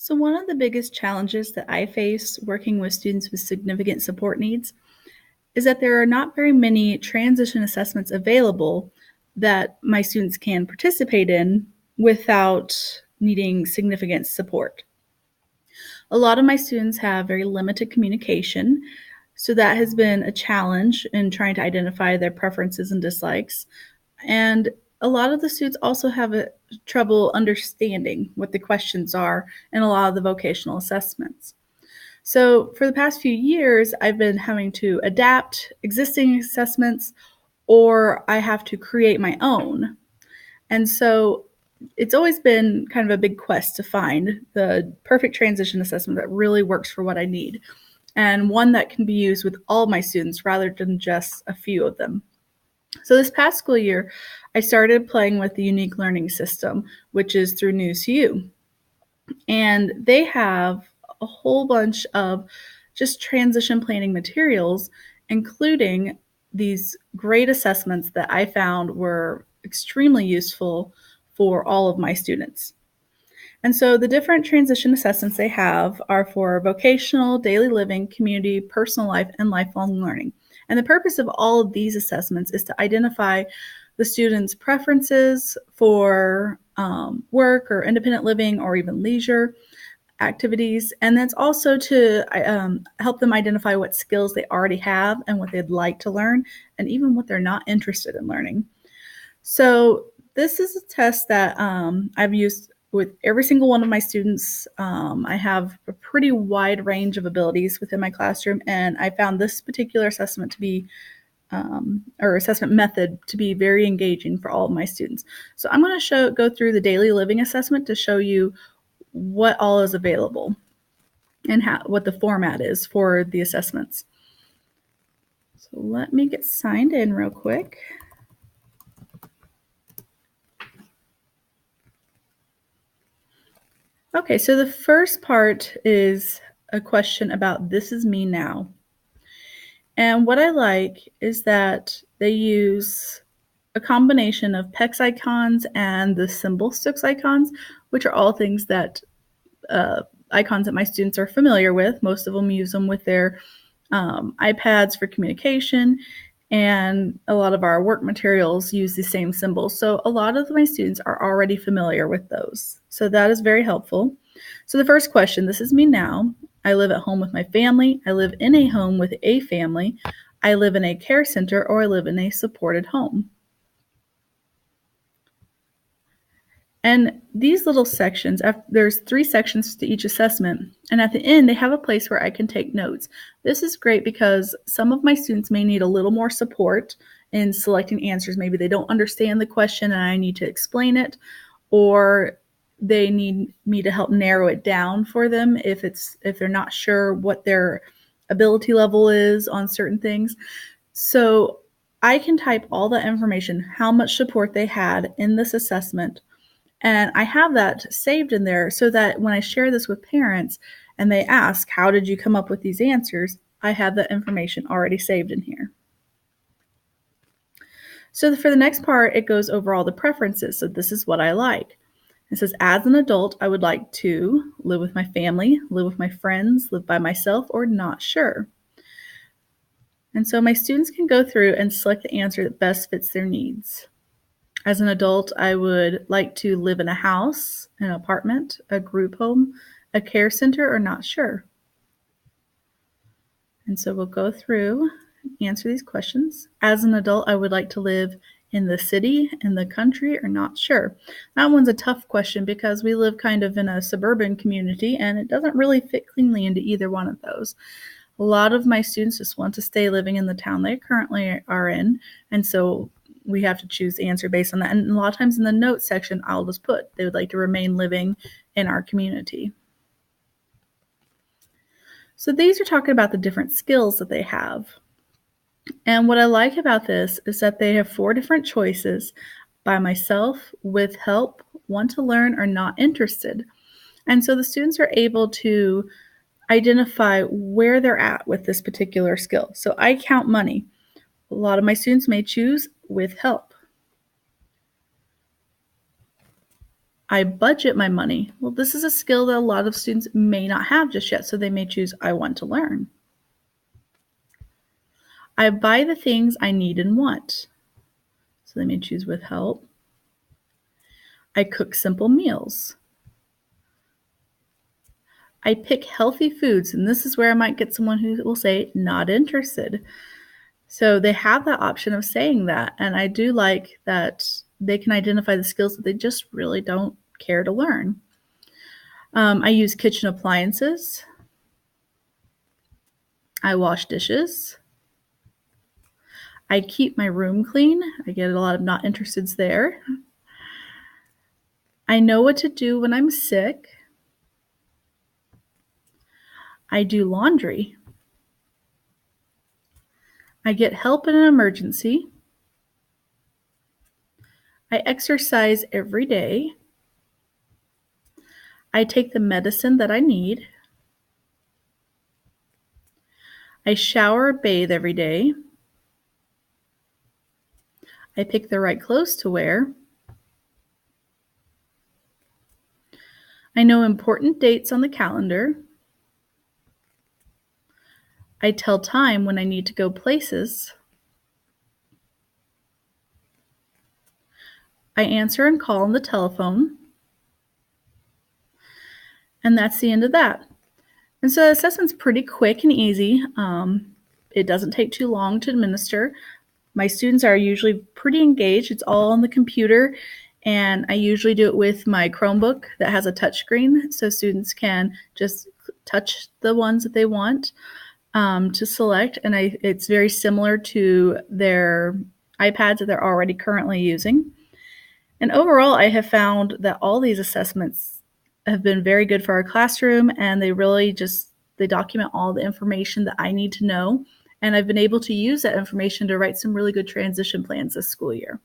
So, one of the biggest challenges that I face working with students with significant support needs is that there are not very many transition assessments available that my students can participate in without needing significant support. A lot of my students have very limited communication, so that has been a challenge in trying to identify their preferences and dislikes. And a lot of the students also have trouble understanding what the questions are in a lot of the vocational assessments. So, for the past few years, I've been having to adapt existing assessments or I have to create my own. And so, it's always been kind of a big quest to find the perfect transition assessment that really works for what I need and one that can be used with all of my students rather than just a few of them. So this past school year, I started playing with the Unique Learning System, which is through News to You. And they have a whole bunch of just transition planning materials, including these great assessments that I found were extremely useful for all of my students. And so the different transition assessments they have are for vocational, daily living, community, personal life, and lifelong learning. And the purpose of all of these assessments is to identify the students' preferences for work or independent living or even leisure activities. And that's also to help them identify what skills they already have and what they'd like to learn, and even what they're not interested in learning. So this is a test that I've used with every single one of my students. I have a pretty wide range of abilities within my classroom, and I found this particular assessment to be, or assessment method to be very engaging for all of my students. So I'm going to go through the daily living assessment to show you what all is available and what the format is for the assessments. So let me get signed in real quick. Okay, so the first part is a question about this is me now. And what I like is that they use a combination of PEX icons and the symbol sticks icons, which are all things that icons that my students are familiar with. Most of them use them with their iPads for communication, and a lot of our work materials use the same symbols. So a lot of my students are already familiar with those. So that is very helpful. So the first question, this is me now. I live at home with my family. I live in a home with a family. I live in a care center, or I live in a supported home. And these little sections, there's 3 sections to each assessment, and at the end, they have a place where I can take notes. This is great because some of my students may need a little more support in selecting answers. Maybe they don't understand the question and I need to explain it, or they need me to help narrow it down for them if they're not sure what their ability level is on certain things. So I can type all that information, how much support they had in this assessment, and I have that saved in there so that when I share this with parents and they ask, how did you come up with these answers? I have that information already saved in here. So for the next part, it goes over all the preferences. So this is what I like. It says, as an adult, I would like to live with my family, live with my friends, live by myself, or not sure. And so my students can go through and select the answer that best fits their needs. As an adult, I would like to live in a house, an apartment, a group home, a care center, or not sure. And so we'll go through and answer these questions. As an adult, I would like to live in the city, in the country, or not sure. That one's a tough question because we live kind of in a suburban community and it doesn't really fit cleanly into either one of those. A lot of my students just want to stay living in the town they currently are in, and so we have to choose the answer based on that. And a lot of times in the notes section, I'll just put they would like to remain living in our community. So these are talking about the different skills that they have. And what I like about this is that they have 4 different choices: by myself, with help, want to learn, or not interested. And so the students are able to identify where they're at with this particular skill. So I count money. A lot of my students may choose with help. I budget my money. Well, this is a skill that a lot of students may not have just yet, so they may choose I want to learn. I buy the things I need and want. So they may choose with help. I cook simple meals. I pick healthy foods, and this is where I might get someone who will say not interested. So they have that option of saying that, and I do like that they can identify the skills that they just really don't care to learn. I use kitchen appliances. I wash dishes. I keep my room clean. I get a lot of not interesteds there. I know what to do when I'm sick. I do laundry. I get help in an emergency. I exercise every day. I take the medicine that I need. I shower, bathe every day. I pick the right clothes to wear. I know important dates on the calendar. I tell time when I need to go places. I answer and call on the telephone. And that's the end of that. And so the assessment's pretty quick and easy. It doesn't take too long to administer. My students are usually pretty engaged. It's all on the computer, and I usually do it with my Chromebook that has a touchscreen, so students can just touch the ones that they want to select. And it's very similar to their iPads that they're already currently using. And overall, I have found that all these assessments have been very good for our classroom, and they document all the information that I need to know. And I've been able to use that information to write some really good transition plans this school year.